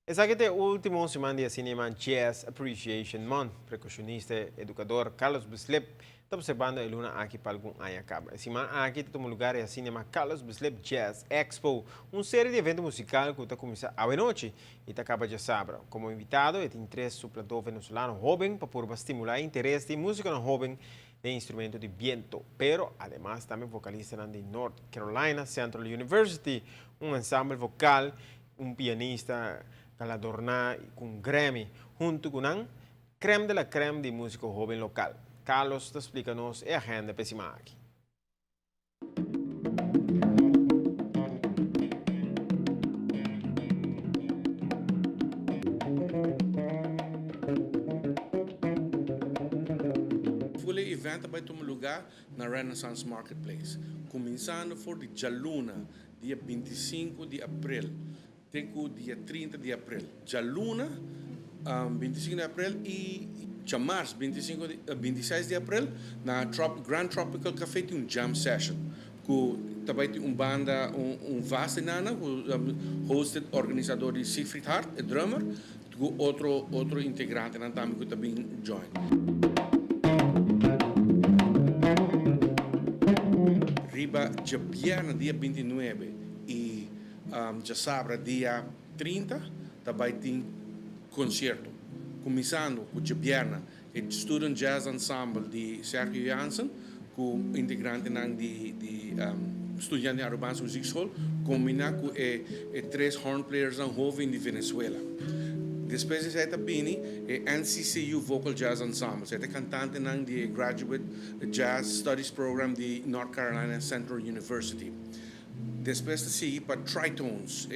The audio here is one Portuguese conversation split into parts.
Esa que te último semana de cinema Jazz Appreciation Month, percussionista e educador Carlos Bislep está observando a luna aqui para algum ano acaba. Esse semana aqui toma lugar é cinema Carlos Bislep Jazz Expo, uma série de eventos musical que está começando à noite e está acaba de sábado. Como invitado, tem três soplador venezolano jovem para estimular o interesse de música no jovem de instrumento de viento, pero además também vocalista de North Carolina Central University, um ensemble vocal, um pianista galardonado com Grammy, junto com a creme de la creme de músico jovem local. Carlos te explica-nos a agenda para semana aqui. O evento vai tomar lugar na Renaissance Marketplace, começando por dia luna, dia 25 de abril, até o dia 30 de abril. Dia luna, 25 de abril e dia março, 26 de abril, na Grand Tropical Café tem um jam session, que também tem uma banda, vasta nana, hosted organizador de Siegfried Hart, drummer, com outro integrante que também join. Riba dia viernes, dia 29 e dia sábado, dia 30, também tem concerto. Começando com dia viernes, o Student Jazz Ensemble de Sergio Janssen, com integrante de estudante de Aruban's Music School, combinado com três horn players jovens de Venezuela. Depois de essa também NCCU Vocal Jazz Ensemble, essa cantante de Graduate Jazz Studies Program de North Carolina Central University. Depois de seguir para Tritones,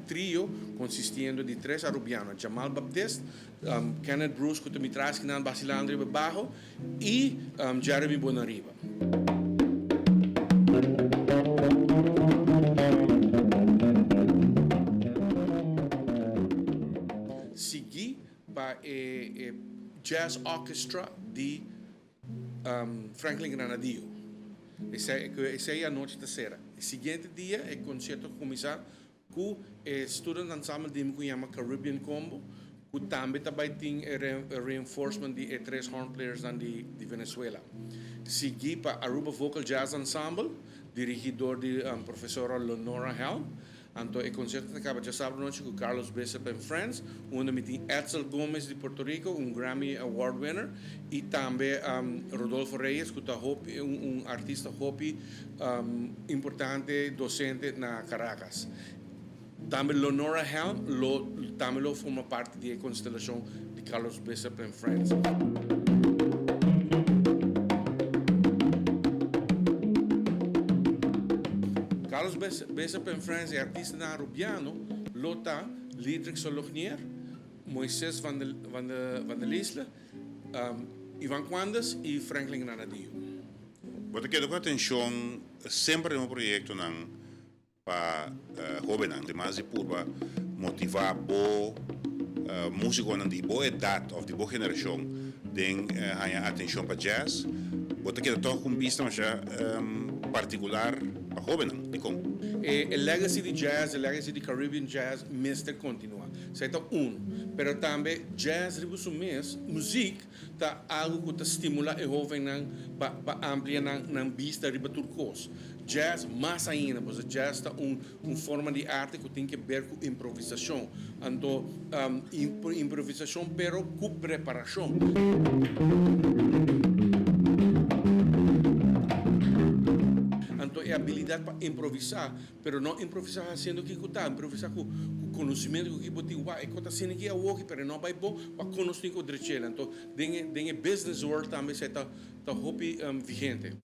trio consistindo de três arubianos, Jamal Baptiste, Kenneth Bruce, que me traz que não vacilando de baixo, e Jeremy Bonariba. Segui para Jazz Orchestra de Franklin Granadillo. Essa é a noite terceira. O seguinte dia é concerto começar com o Student Ensemble de Mukuyama Caribbean Combo, que também tem reinforcement de três horn players de Venezuela. Segui para Aruba Vocal Jazz Ensemble, dirigidor de professora Leonora Helm. Então, o concerto acaba de sábado noite com Carlos Bislep and Friends, onde tem Edsel Gomes de Porto Rico, Grammy Award winner, e também Rodolfo Reyes, que é artista hopi importante, docente na Caracas. Também Leonora Helm, também forma parte da constelação de Carlos Bislep and Friends. Carlos Bislep and Friends é artista na Arubiano, Lota, Lidrik Solognier, Moisés van der Lisle, Ivan Quandas e Franklin Granadillo. Wat ik ook atenção sempre no projeto para jovens, mas para motivar bo músico de boa idade ou de boa geração, tem a atenção para jazz. Wat ik toch com vista particular para jovens, de como. O legacy de jazz, o legacy de Caribbean jazz, mestre continua. Isso é pero também jazz ribuso mês, música tá algo que estimula o jovem para ampliar na vista riba turcos. Jazz mais ainda, porque jazz está forma de arte que tem que ver com improvisação. Então, improvisação, pero com preparação. Então, é a habilidade para improvisar, pero não improvisar fazendo o que está, improvisar com o conhecimento que você tem, é que está sendo aqui a walk, pero não vai bom, para conhecer o direito. Então, tem business world também está vigente.